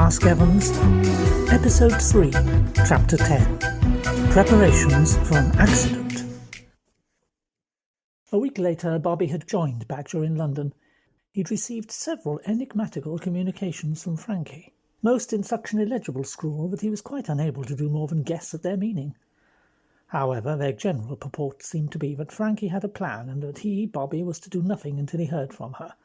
Ask Evans, Episode 3, Chapter 10, Preparations for an Accident. A week later, Bobby had joined Badger in London. He'd received several enigmatical communications from Frankie, most in such an illegible scrawl that he was quite unable to do more than guess at their meaning. However, their general purport seemed to be that Frankie had a plan and that he, Bobby, was to do nothing until he heard from her.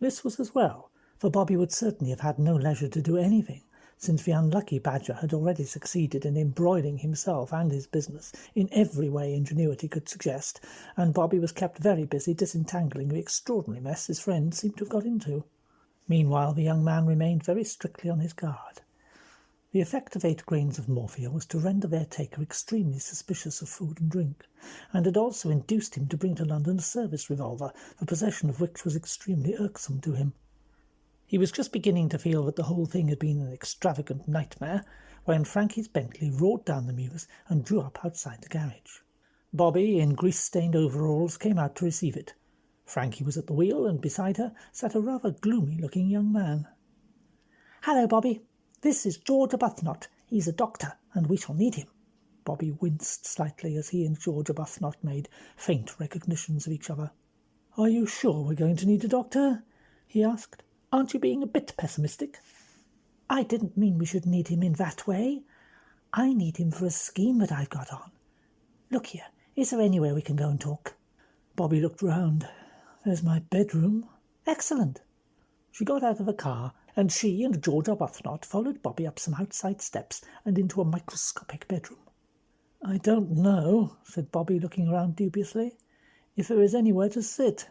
This was as well, for Bobby would certainly have had no leisure to do anything, since the unlucky Badger had already succeeded in embroiling himself and his business in every way ingenuity could suggest, and Bobby was kept very busy disentangling the extraordinary mess his friend seemed to have got into. Meanwhile, the young man remained very strictly on his guard. The effect of 8 grains of morphia was to render their taker extremely suspicious of food and drink, and had also induced him to bring to London a service revolver, the possession of which was extremely irksome to him. He was just beginning to feel that the whole thing had been an extravagant nightmare, when Frankie's Bentley roared down the mews and drew up outside the garage. Bobby, in grease-stained overalls, came out to receive it. Frankie was at the wheel, and beside her sat a rather gloomy-looking young man. "Hello, Bobby. This is George Arbuthnot. He's a doctor, and we shall need him." Bobby winced slightly as he and George Arbuthnot made faint recognitions of each other. "Are you sure we're going to need a doctor?" he asked. "Aren't you being a bit pessimistic?" "I didn't mean we should need him in that way. I need him for a scheme that I've got on. Look here, is there anywhere we can go and talk?" Bobby looked round. "There's my bedroom." "Excellent." She got out of the car, and she and George Arbuthnot followed Bobby up some outside steps and into a microscopic bedroom. "I don't know," said Bobby, looking around dubiously, "if there is anywhere to sit."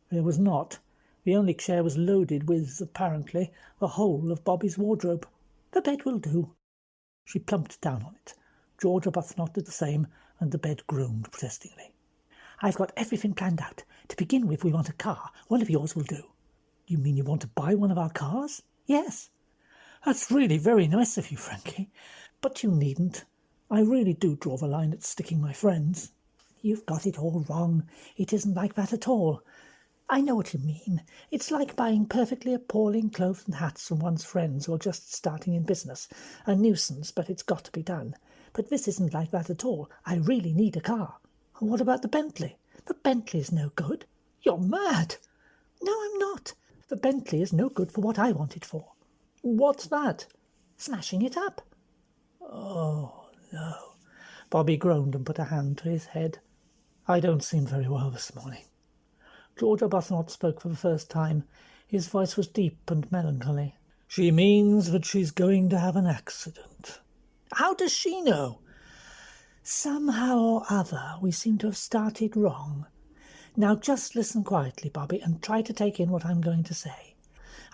There was not. The only chair was loaded with, apparently, the whole of Bobby's wardrobe. "The bed will do." She plumped down on it. George Arbuthnot did the same, and the bed groaned protestingly. "I've got everything planned out. To begin with, we want a car. One of yours will do." "You mean you want to buy one of our cars?" "Yes." "That's really very nice of you, Frankie. But you needn't. I really do draw the line at sticking my friends." "You've got it all wrong. It isn't like that at all. I know what you mean. It's like buying perfectly appalling clothes and hats from one's friends who are just starting in business. A nuisance, but it's got to be done. But this isn't like that at all. I really need a car." "What about the Bentley?" "The Bentley's no good." "You're mad." "No, I'm not. The Bentley is no good for what I want it for." "What's that?" "Smashing it up." "Oh, no." Bobby groaned and put a hand to his head. "I don't seem very well this morning." George Arbuthnot spoke for the first time. His voice was deep and melancholy. "She means that she's going to have an accident." "How does she know?" "Somehow or other, we seem to have started wrong. Now just listen quietly, Bobby, and try to take in what I'm going to say.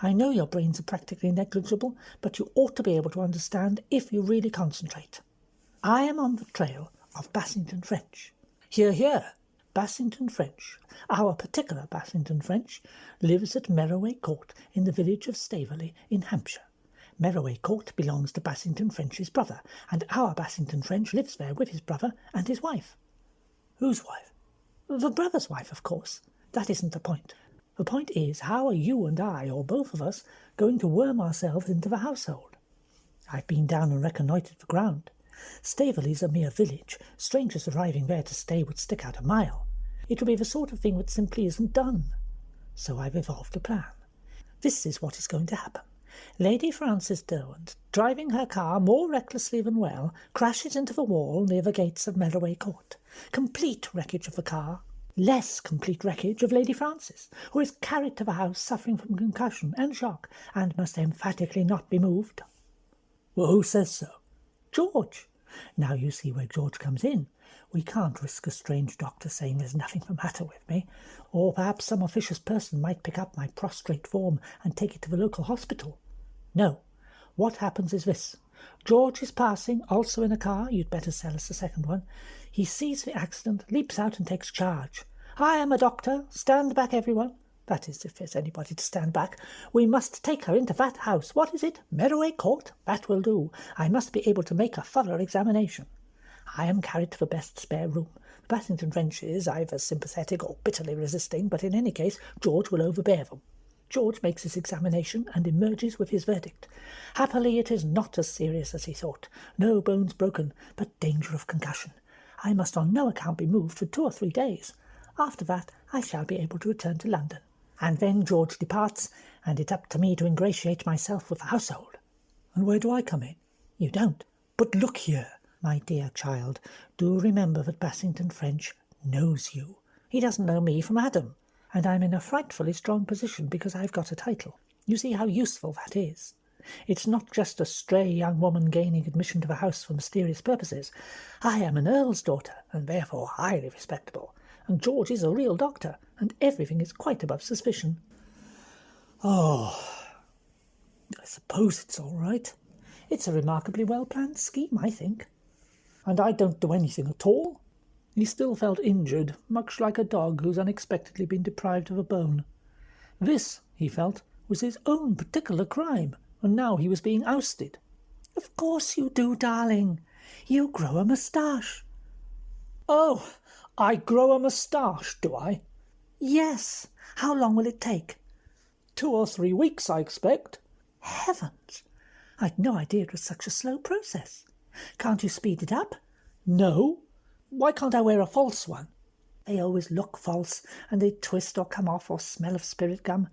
I know your brains are practically negligible, but you ought to be able to understand if you really concentrate. I am on the trail of Bassington French." "Hear, hear." "Bassington French, our particular Bassington French, lives at Merroway Court in the village of Staveley in Hampshire. Merroway Court belongs to Bassington French's brother, and our Bassington French lives there with his brother and his wife." "Whose wife?" "The brother's wife, of course. That isn't the point. The point is, how are you and I, or both of us, going to worm ourselves into the household? I've been down and reconnoitred the ground. Staveley's a mere village. Strangers arriving there to stay would stick out a mile. It would be the sort of thing that simply isn't done. So I've evolved a plan. This is what is going to happen. Lady Frances Derwent, driving her car more recklessly than well, crashes into the wall near the gates of Merroway Court. Complete wreckage of the car. Less complete wreckage of Lady Frances, who is carried to the house suffering from concussion and shock, and must emphatically not be moved." "Well, who says so?" "George. Now you see where George comes in. We can't risk a strange doctor saying there's nothing the matter with me, or perhaps some officious person might pick up my prostrate form and take it to the local hospital. No, what happens is this. George is passing, also in a car. You'd better sell us a second one. He sees the accident, leaps out and takes charge. 'I am a doctor. Stand back, everyone.' That is, if there's anybody to stand back. 'We must take her into that house.' What is it? Merroway Court? That will do. I must be able to make a thorough examination. I am carried to the best spare room. The Bassington French is either sympathetic or bitterly resisting, but in any case George will overbear them. George makes his examination and emerges with his verdict. Happily, it is not as serious as he thought. No bones broken, but danger of concussion. I must on no account be moved for 2 or 3 days. After that, I shall be able to return to London. And then George departs, and it's up to me to ingratiate myself with the household. And where do I come in? You don't. But look here, my dear child, do remember that Bassington French knows you. He doesn't know me from Adam, and I'm in a frightfully strong position because I've got a title. You see how useful that is. It's not just a stray young woman gaining admission to the house for mysterious purposes. I am an earl's daughter, and therefore highly respectable, and George is a real doctor, and everything is quite above suspicion. Oh, I suppose it's all right. It's a remarkably well-planned scheme, I think. And I don't do anything at all. He still felt injured, much like a dog who's unexpectedly been deprived of a bone. This, he felt, was his own particular crime, and now he was being ousted. Of course you do, darling. You grow a moustache. Oh, I grow a moustache, do I? Yes. How long will it take? 2 or 3 weeks, I expect. Heavens! I'd no idea it was such a slow process. Can't you speed it up? No. Why can't I wear a false one? They always look false, and they twist or come off or smell of spirit gum.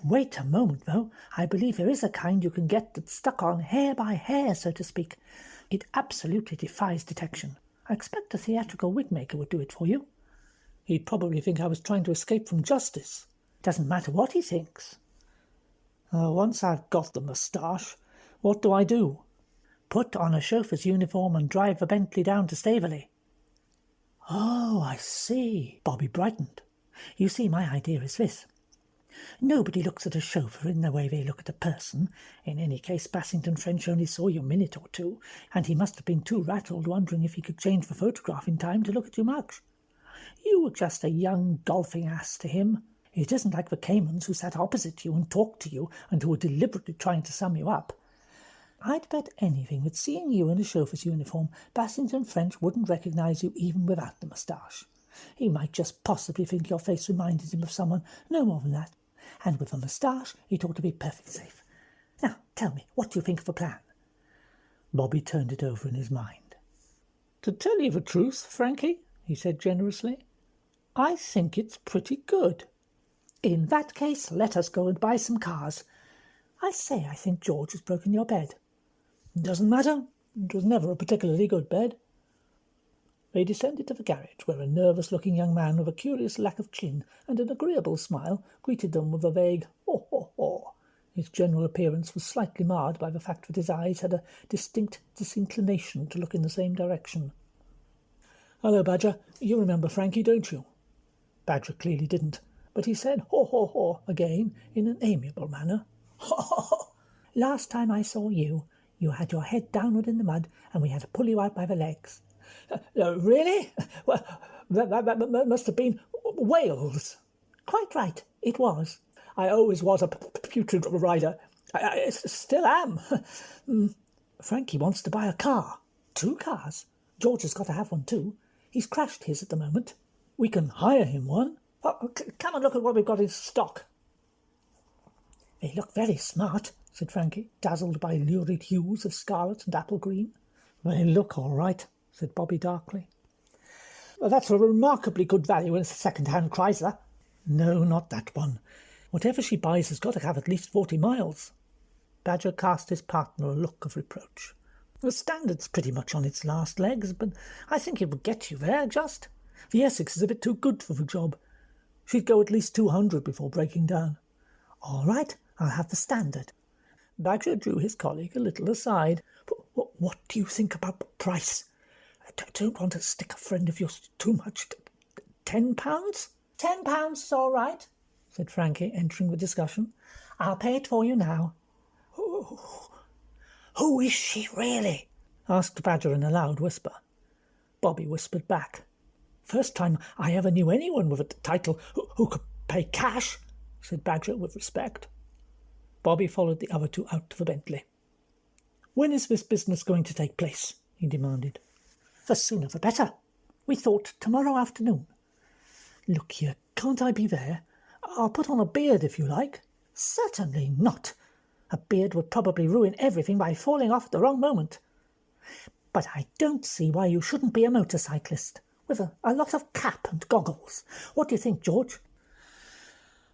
Wait a moment, though. I believe there is a kind you can get that's stuck on hair by hair, so to speak. It absolutely defies detection. I expect a theatrical wig-maker would do it for you. He'd probably think I was trying to escape from justice. Doesn't matter what he thinks. Once I've got the moustache, what do I do? Put on a chauffeur's uniform and drive the Bentley down to Staveley. Oh, I see. Bobby brightened. You see, my idea is this. Nobody looks at a chauffeur in the way they look at a person. In any case, Bassington French only saw you a minute or two, and he must have been too rattled wondering if he could change the photograph in time to look at you much. You were just a young golfing ass to him. It isn't like the Caymans who sat opposite you and talked to you and who were deliberately trying to sum you up. I'd bet anything that seeing you in a chauffeur's uniform, Bassington French wouldn't recognise you even without the moustache. He might just possibly think your face reminded him of someone, no more than that. And with a moustache, it ought to be perfectly safe. Now, tell me, what do you think of the plan? Bobby turned it over in his mind. To tell you the truth, Frankie, he said generously, I think it's pretty good. In that case, let us go and buy some cars. I say, I think George has broken your bed. Doesn't matter. It was never a particularly good bed. They descended to the garage, where a nervous-looking young man with a curious lack of chin and an agreeable smile greeted them with a vague "ho, ho, ho." His general appearance was slightly marred by the fact that his eyes had a distinct disinclination to look in the same direction. "Hello, Badger. You remember Frankie, don't you?" Badger clearly didn't, but he said "ho, ho, ho" again in an amiable manner. "Ho, ho, ho. Last time I saw you, you had your head downward in the mud, and we had to pull you out by the legs." Really? Well, that must have been Wales. Quite right, it was. I always was a putrid rider. I still am. Frankie wants to buy a car. 2 cars. George has got to have one too. He's crashed his at the moment. We can hire him one. Oh, come and look at what we've got in stock. They look very smart, said Frankie, dazzled by lurid hues of scarlet and apple green. They look all right, said Bobby darkly. Well, that's a remarkably good value in a second-hand Chrysler. No, not that one. Whatever she buys has got to have at least 40 miles. Badger cast his partner a look of reproach. The Standard's pretty much on its last legs, but I think it would get you there, just. The Essex is a bit too good for the job. She'd go at least 200 before breaking down. All right, I'll have the Standard. Badger drew his colleague a little aside. What do you think about the price? I don't want to stick a friend of yours too much. £10? £10 is all right, said Frankie, entering the discussion. I'll pay it for you now. Who is she really? Asked Badger in a loud whisper. Bobby whispered back. First time I ever knew anyone with a title who could pay cash, said Badger with respect. Bobby followed the other 2 out to the Bentley. When is this business going to take place? He demanded. The sooner the better. We thought tomorrow afternoon. Look here, can't I be there? I'll put on a beard if you like. Certainly not. A beard would probably ruin everything by falling off at the wrong moment. But I don't see why you shouldn't be a motorcyclist, with a lot of cap and goggles. What do you think, George?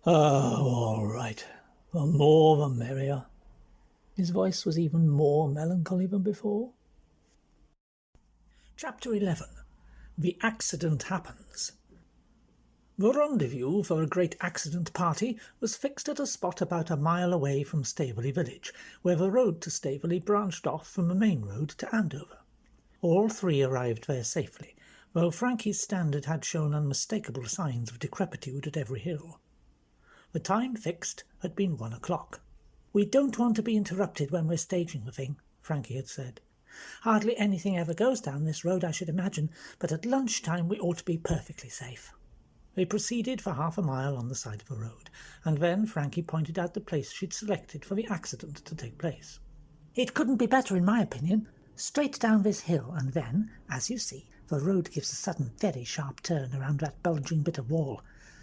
Oh, all right. The more the merrier. His voice was even more melancholy than before. Chapter 11. The Accident Happens. The rendezvous for a great accident party was fixed at a spot about a mile away from Staveley village, where the road to Staveley branched off from the main road to Andover. All three arrived there safely, though Frankie's standard had shown unmistakable signs of decrepitude at every hill. The time fixed had been 1 o'clock. "We don't want to be interrupted when we're staging the thing," Frankie had said. "Hardly anything ever goes down this road, I should imagine, but at lunchtime we ought to be perfectly safe." They proceeded for half a mile on the side of the road, and then Frankie pointed out the place she'd selected for the accident to take place. "It couldn't be better, in my opinion. Straight down this hill, and then, as you see, the road gives a sudden, very sharp turn around that bulging bit of wall.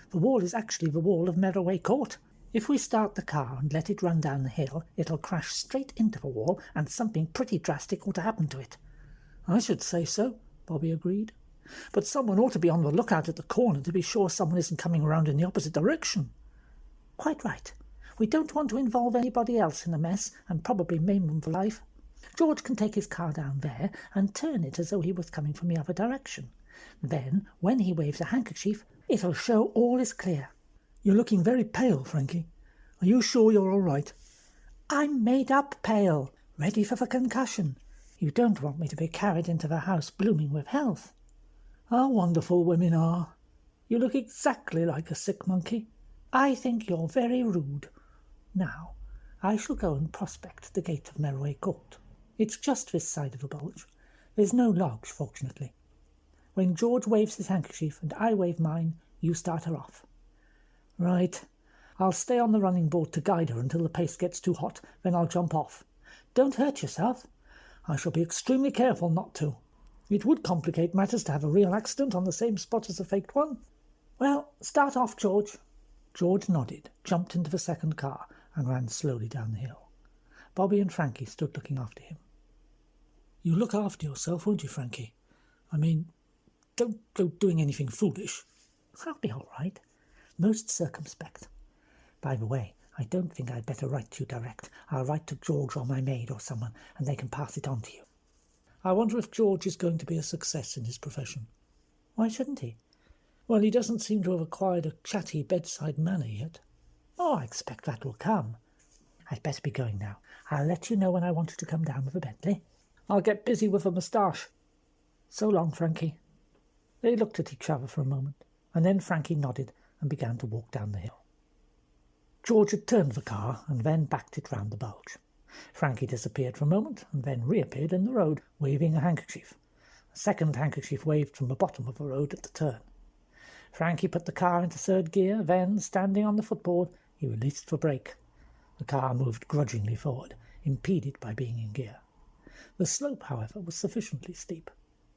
The wall is actually the wall of Merroway Court. If we start the car and let it run down the hill, it'll crash straight into the wall, and something pretty drastic ought to happen to it." "I should say so," Bobby agreed. "But someone ought to be on the lookout at the corner to be sure someone isn't coming around in the opposite direction." "Quite right. We don't want to involve anybody else in the mess and probably maim them for life. George can take his car down there and turn it as though he was coming from the other direction. Then, when he waves a handkerchief, it'll show all is clear." "You're looking very pale, Frankie. Are you sure you're all right?" "I'm made up pale, ready for the concussion. You don't want me to be carried into the house blooming with health." "How wonderful women are. You look exactly like a sick monkey." "I think you're very rude. Now, I shall go and prospect the gate of Merroway Court. It's just this side of the bulge. There's no logs, fortunately. When George waves his handkerchief and I wave mine, you start her off." "Right. I'll stay on the running board to guide her until the pace gets too hot, then I'll jump off." "Don't hurt yourself." "I shall be extremely careful not to. It would complicate matters to have a real accident on the same spot as a faked one." "Well, start off, George." George nodded, jumped into the second car, and ran slowly down the hill. Bobby and Frankie stood looking after him. "You look after yourself, won't you, Frankie? I mean, don't go doing anything foolish." "I'll be all right. Most circumspect. By the way, I don't think I'd better write to you direct. I'll write to George or my maid or someone, and they can pass it on to you." "I wonder if George is going to be a success in his profession." "Why shouldn't he?" "Well, he doesn't seem to have acquired a chatty bedside manner yet." "Oh, I expect that will come. I'd better be going now. I'll let you know when I want you to come down with a Bentley." "I'll get busy with a moustache." "So long, Frankie." They looked at each other for a moment, and then Frankie nodded and began to walk down the hill. George had turned the car and then backed it round the bulge. Frankie disappeared for a moment and then reappeared in the road, waving a handkerchief. A second handkerchief waved from the bottom of the road at the turn. Frankie put the car into third gear, then, standing on the footboard, he released the brake. The car moved grudgingly forward, impeded by being in gear. The slope, however, was sufficiently steep.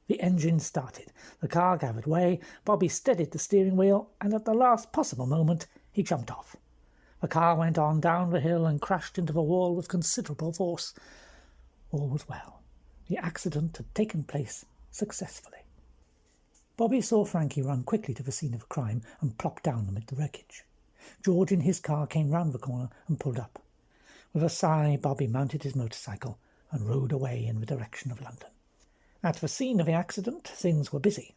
The engine started, the car gathered way, Bobby steadied the steering wheel, and at the last possible moment he jumped off. The car went on down the hill and crashed into the wall with considerable force. All was well. The accident had taken place successfully. Bobby saw Frankie run quickly to the scene of the crime and plop down amid the wreckage. George in his car came round the corner and pulled up. With a sigh, Bobby mounted his motorcycle and rode away in the direction of London. At the scene of the accident, things were busy.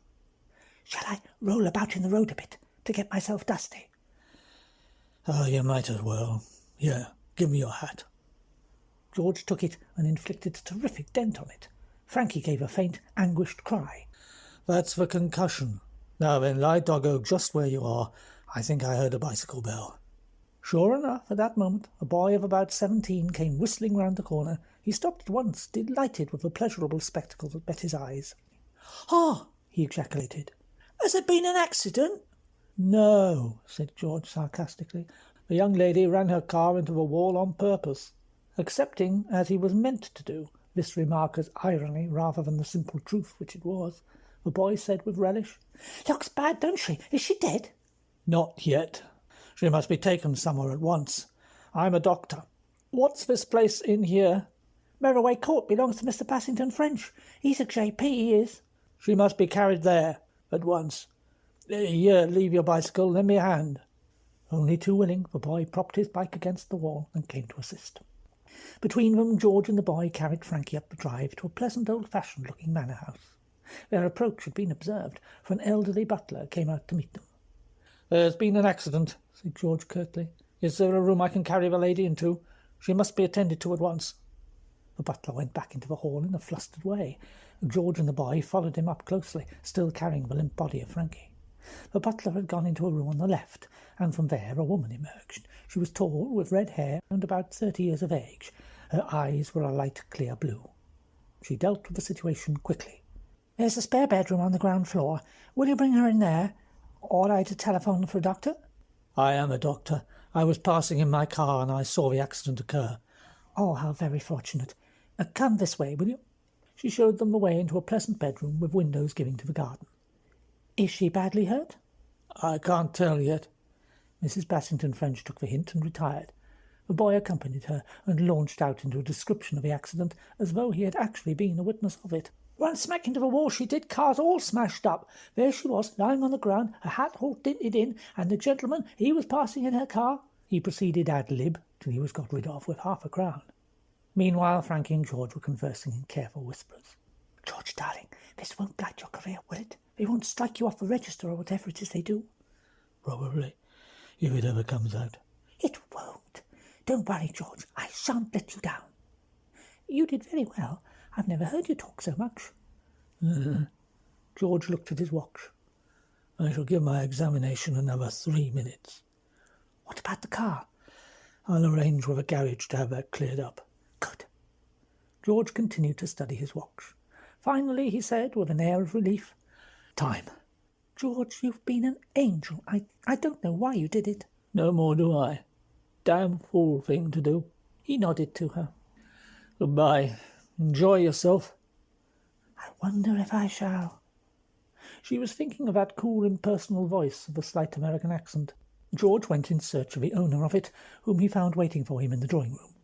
"Shall I roll about in the road a bit to get myself dusty?" "Oh, you might as well. Here, give me your hat." George took it and inflicted a terrific dent on it. Frankie gave a faint, anguished cry. "That's the concussion. Now then, lie doggo just where you are. I think I heard a bicycle bell." Sure enough, at that moment, a boy of about 17 came whistling round the corner. He stopped at once, delighted with the pleasurable spectacle that met his eyes. "Ah!" he ejaculated. "Has there been an accident?" "No," said George sarcastically. "The young lady ran her car into the wall on purpose." Accepting, as he was meant to do, this remark as irony rather than the simple truth which it was, the boy said with relish, "Looks bad, don't she? Is she dead?" "Not yet. She must be taken somewhere at once. I'm a doctor. What's this place in here? Merroway Court belongs to Mr. Bassington French. He's a J.P., he is. She must be carried there at once. Here, leave your bicycle, lend me a hand. Only too willing, the boy propped his bike against the wall and came to assist. Between them, George and the boy carried Frankie up the drive to a pleasant old-fashioned looking manor house. Their approach had been observed, for an elderly butler came out to meet them. There's been an accident, said George curtly. Is there a room I can carry the lady into? She must be attended to at once. The butler went back into the hall in a flustered way, and George and the boy followed him up closely, still carrying the limp body of Frankie. The butler had gone into a room on the left, and from there a woman emerged. She was tall, with red hair, and about 30 years of age. Her eyes were a light clear blue. She dealt with the situation quickly. "There's a spare bedroom on the ground floor. Will you bring her in there? Ought I to telephone for a doctor?" "I am a doctor. I was passing in my car and I saw the accident occur." "Oh, how very fortunate. Come this way, will you?" She showed them the way into a pleasant bedroom with windows giving to the garden. "Is she badly hurt?" "I can't tell yet." Mrs. Bassington French took the hint and retired. The boy accompanied her and launched out into a description of the accident as though he had actually been a witness of it. "Run smack into the wall she did, cars all smashed up. There she was, lying on the ground, her hat all dinted in, and the gentleman, he was passing in her car." He proceeded ad lib till he was got rid of with half a crown. Meanwhile, Frankie and George were conversing in careful whispers. "George, darling, this won't blight your career, will it? They won't strike you off the register or whatever it is they do?" "Probably, if it ever comes out." "It won't. Don't worry, George. I shan't let you down." "You did very well. I've never heard you talk so much." George looked at his watch. "I shall give my examination another 3 minutes." "What about the car?" "I'll arrange with a garage to have that cleared up." "Good." George continued to study his watch. Finally he said, with an air of relief, "Time." "George, you've been an angel. I don't know why you did it." "No more do I. Damn fool thing to do." He nodded to her. "Goodbye. Enjoy yourself." "I wonder if I shall." She was thinking of that cool, impersonal voice with a slight American accent. George went in search of the owner of it, whom he found waiting for him in the drawing-room.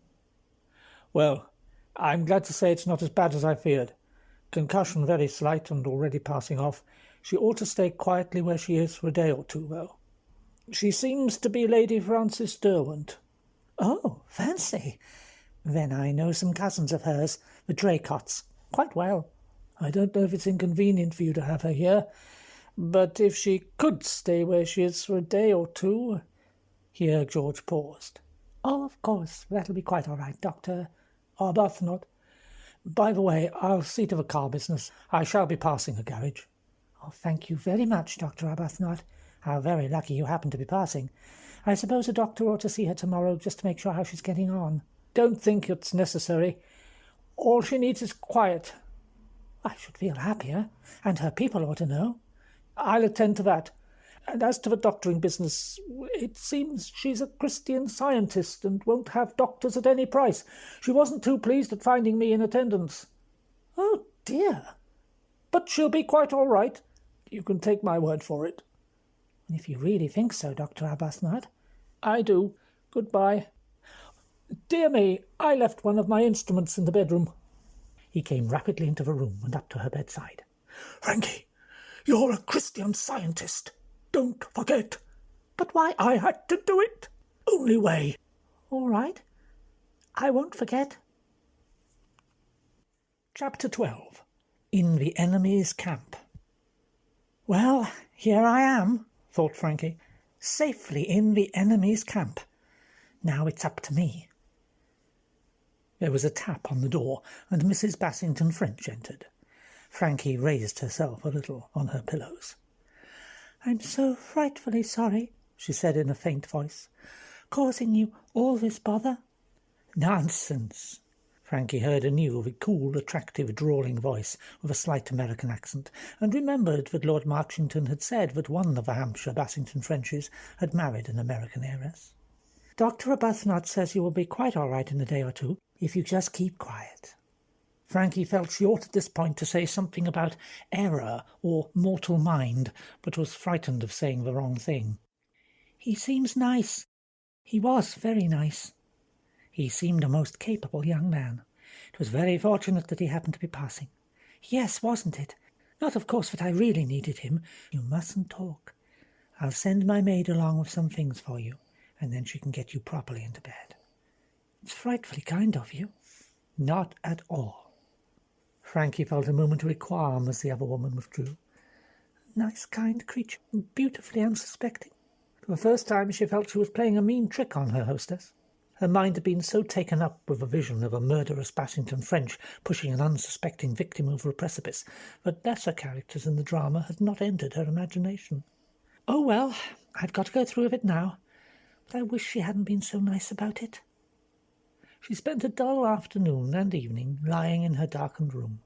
"Well, I'm glad to say it's not as bad as I feared. Concussion very slight and already passing off. She ought to stay quietly where she is for a day or two, though. She seems to be Lady Frances Derwent." "Oh, fancy. Then I know some cousins of hers, the Draycotts, quite well." "I don't know if it's inconvenient for you to have her here, but if she could stay where she is for a day or two—" Here George paused. "Oh, of course, that'll be quite all right, Dr. Arbuthnot. By the way, I'll see to the car business. I shall be passing a garage." "Oh, thank you very much, Dr. Arbuthnot. How very lucky you happen to be passing. I suppose a doctor ought to see her tomorrow just to make sure how she's getting on." "Don't think it's necessary. All she needs is quiet." "I should feel happier, and her people ought to know." "I'll attend to that. And as to the doctoring business, it seems she's a Christian Scientist and won't have doctors at any price. She wasn't too pleased at finding me in attendance." "Oh, dear." "But she'll be quite all right. You can take my word for it." "If you really think so, Dr. Arbuthnot." "I do. Goodbye. Dear me, I left one of my instruments in the bedroom." He came rapidly into the room and up to her bedside. "Frankie, you're a Christian Scientist. Don't forget." "But why—" "I had to do it. Only way." "All right. I won't forget." Chapter 12. In the Enemy's Camp. "Well, here I am," thought Frankie, "safely in the enemy's camp. Now it's up to me." There was a tap on the door, and Mrs. Bassington French entered. Frankie raised herself a little on her pillows. "I'm so frightfully sorry," she said in a faint voice, "causing you all this bother." "Nonsense!" Frankie heard anew the cool, attractive, drawling voice with a slight American accent, and remembered that Lord Marchington had said that one of the Hampshire Bassington Frenches had married an American heiress. "Dr. Arbuthnot says you will be quite all right in a day or two, if you just keep quiet." Frankie felt she ought at this point to say something about error or mortal mind, but was frightened of saying the wrong thing. "He seems nice. He was very nice." He seemed a most capable young man. It was very fortunate that he happened to be passing. Yes, wasn't it? Not, of course, that I really needed him. You mustn't talk. I'll send my maid along with some things for you, and then she can get you properly into bed. It's frightfully kind of you. Not at all. Frankie felt a momentary qualm as the other woman withdrew. Nice, kind creature, beautifully unsuspecting. For the first time she felt she was playing a mean trick on her hostess. Her mind had been so taken up with a vision of a murderous Bassington French pushing an unsuspecting victim over a precipice that lesser characters in the drama had not entered her imagination. Oh, well, I've got to go through with it now, but I wish she hadn't been so nice about it. She spent a dull afternoon and evening lying in her darkened room.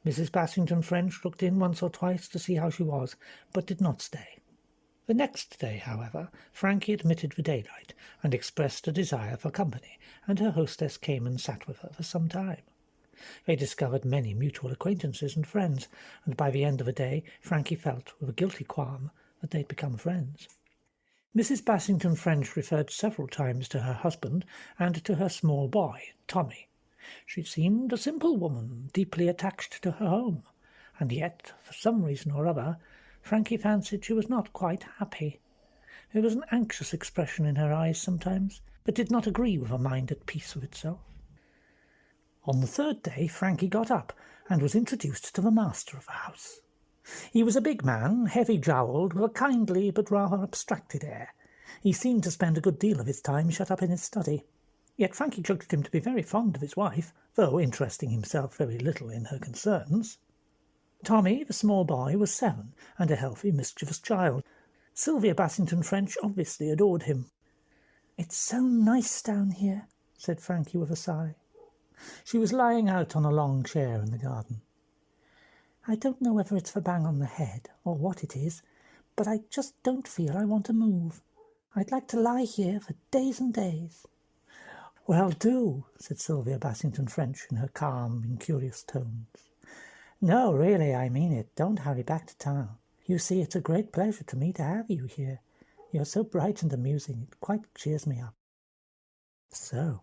Mrs. Bassington French looked in once or twice to see how she was, but did not stay. The next day, however, Frankie admitted the daylight and expressed a desire for company, and her hostess came and sat with her for some time. They discovered many mutual acquaintances and friends, and by the end of the day Frankie felt, with a guilty qualm, that they'd become friends. Mrs. Bassington French referred several times to her husband and to her small boy, Tommy. She seemed a simple woman, deeply attached to her home, and yet, for some reason or other, Frankie fancied she was not quite happy. There was an anxious expression in her eyes sometimes, but did not agree with a mind at peace with itself. On the third day Frankie got up and was introduced to the master of the house. He was a big man, heavy-jowled, with a kindly but rather abstracted air. He seemed to spend a good deal of his time shut up in his study. Yet Frankie judged him to be very fond of his wife, though interesting himself very little in her concerns. Tommy, the small boy, was 7, and a healthy, mischievous child. Sylvia Bassington French obviously adored him. "It's so nice down here," said Frankie with a sigh. She was lying out on a long chair in the garden. "I don't know whether it's the bang on the head, or what it is, but I just don't feel I want to move. I'd like to lie here for days and days." "Well, do," said Sylvia Bassington French in her calm, incurious tones. "No, really, I mean it. Don't hurry back to town. You see, it's a great pleasure to me to have you here. You're so bright and amusing, it quite cheers me up." So,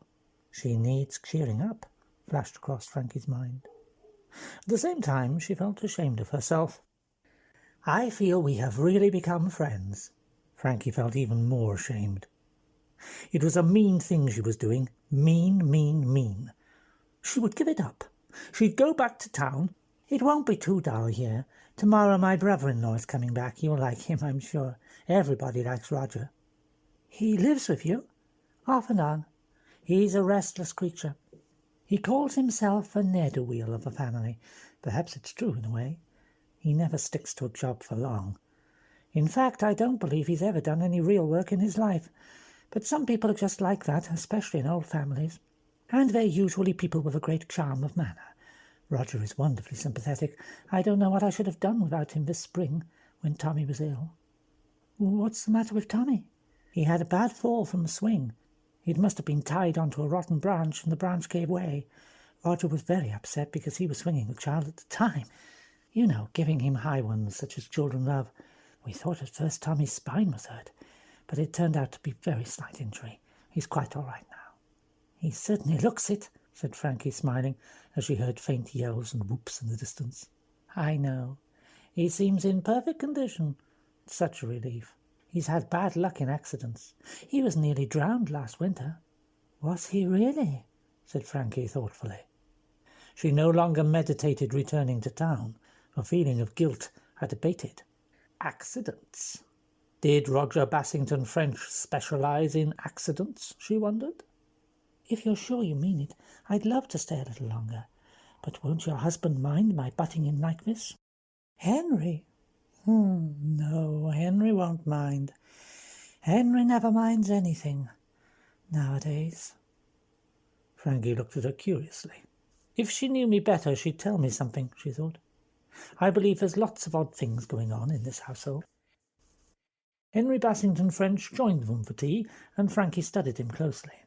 she needs cheering up, flashed across Frankie's mind. At the same time, she felt ashamed of herself. "I feel we have really become friends." Frankie felt even more ashamed. It was a mean thing she was doing. Mean, mean, mean. She would give it up. She'd go back to town. "It won't be too dull here. Tomorrow my brother-in-law is coming back. You'll like him, I'm sure. Everybody likes Roger." "He lives with you?" "Off and on. He's a restless creature. He calls himself a ne'er-do-weel of the family. Perhaps it's true in a way. He never sticks to a job for long. In fact, I don't believe he's ever done any real work in his life. But some people are just like that, especially in old families. And they're usually people with a great charm of manner. Roger is wonderfully sympathetic. I don't know what I should have done without him this spring, when Tommy was ill." "What's the matter with Tommy?" "He had a bad fall from the swing. It must have been tied onto a rotten branch, and the branch gave way. Roger was very upset because he was swinging the child at the time. You know, giving him high ones, such as children love. We thought at first Tommy's spine was hurt, but it turned out to be very slight injury. He's quite all right now." "He certainly looks it," said Frankie, smiling, as she heard faint yells and whoops in the distance. "I know. He seems in perfect condition. It's such a relief. He's had bad luck in accidents. He was nearly drowned last winter." "Was he really?" said Frankie thoughtfully. She no longer meditated returning to town. A feeling of guilt had abated. Accidents. Did Roger Bassington French specialize in accidents, she wondered? "If you're sure you mean it, I'd love to stay a little longer. But won't your husband mind my butting in like this?" "Henry? No, Henry won't mind. Henry never minds anything, nowadays." Frankie looked at her curiously. If she knew me better, she'd tell me something, she thought. I believe there's lots of odd things going on in this household. Henry Bassington French joined them for tea, and Frankie studied him closely.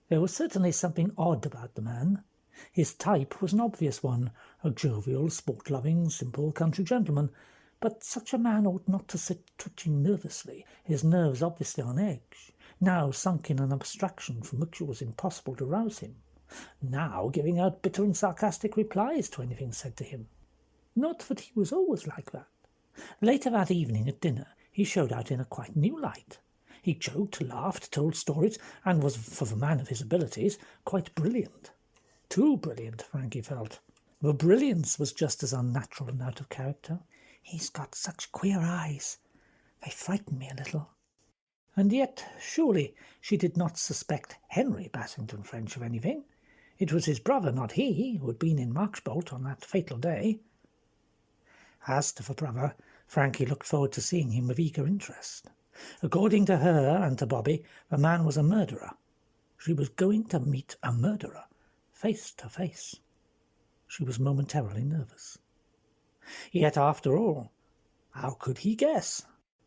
There was certainly something odd about the man. His type was an obvious one, a jovial, sport-loving, simple country gentleman, but such a man ought not to sit twitching nervously, his nerves obviously on edge. now sunk in an abstraction from which it was impossible to rouse him, now giving out bitter and sarcastic replies to anything said to him. Not that he was always like that. Later that evening at dinner he showed out in a quite new light. He joked, laughed, told stories, and was, for the man of his abilities, quite brilliant. Too brilliant, Frankie felt. The brilliance was just as unnatural and out of character. "He's got such queer eyes. They frighten me a little." And yet, surely, she did not suspect Henry Bassington French of anything. It was his brother, not he, who had been in Marchbolt on that fatal day. As to the brother, Frankie looked forward to seeing him with eager interest. According to her and to Bobby, the man was a murderer. She was going to meet a murderer, face to face. She was momentarily nervous. Yet, after all, how could he guess?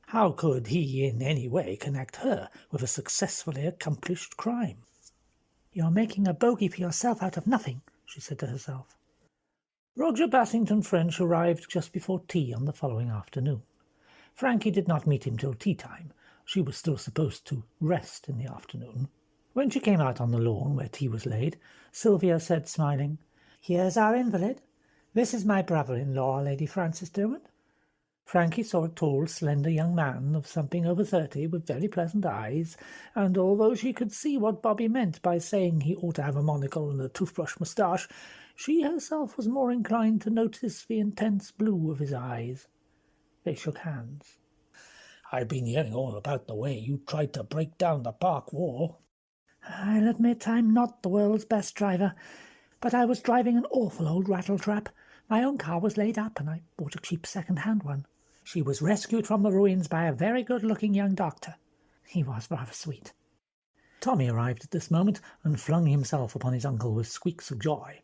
How could he in any way connect her with a successfully accomplished crime? "You're making a bogey for yourself out of nothing," she said to herself. Roger Bassington French arrived just before tea on the following afternoon. Frankie did not meet him till tea-time. She was still supposed to rest in the afternoon. When she came out on the lawn where tea was laid, Sylvia said, smiling, "Here's our invalid. This is my brother-in-law, Lady Frances Derwent." Frankie saw a tall, slender young man of something over 30, with very pleasant eyes, and although she could see what Bobby meant by saying he ought to have a monocle and a toothbrush moustache, she herself was more inclined to notice the intense blue of his eyes. They shook hands. "I've been hearing all about the way you tried to break down the park wall." "I'll admit I'm not the world's best driver, but I was driving an awful old rattletrap. My own car was laid up, and I bought a cheap second-hand one. She was rescued from the ruins by a very good-looking young doctor. He was rather sweet." Tommy arrived at this moment and flung himself upon his uncle with squeaks of joy.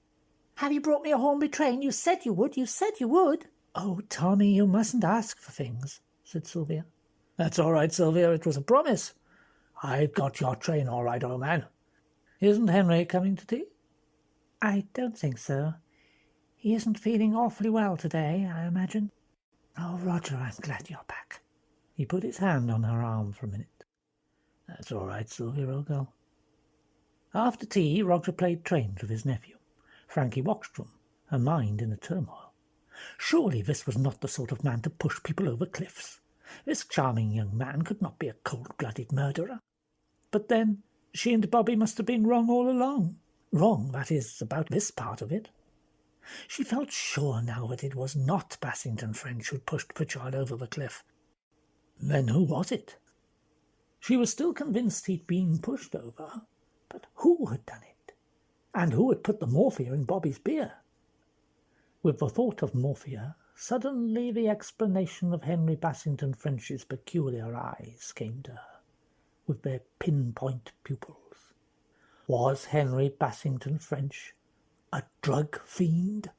"Have you brought me a Hornby train? You said you would. You said you would." "Oh, Tommy, you mustn't ask for things," said Sylvia. "That's all right, Sylvia. It was a promise. I've got your train all right, old man. Isn't Henry coming to tea?" "I don't think so. He isn't feeling awfully well today, I imagine." "Oh, Roger, I'm glad you're back." He put his hand on her arm for a minute. "That's all right, Sylvia, old girl." After tea, Roger played trains with his nephew. Frankie watched them, her mind in a turmoil. Surely this was not the sort of man to push people over cliffs. This charming young man could not be a cold-blooded murderer. But then, she and Bobby must have been wrong all along. Wrong, that is, about this part of it. She felt sure now that it was not Bassington French who pushed Pritchard over the cliff. Then who was it? She was still convinced he'd been pushed over, but who had done it? And who had put the morphia in Bobby's beer? With the thought of morphia, suddenly the explanation of Henry Bassington French's peculiar eyes came to her, with their pinpoint pupils. Was Henry Bassington French a drug fiend?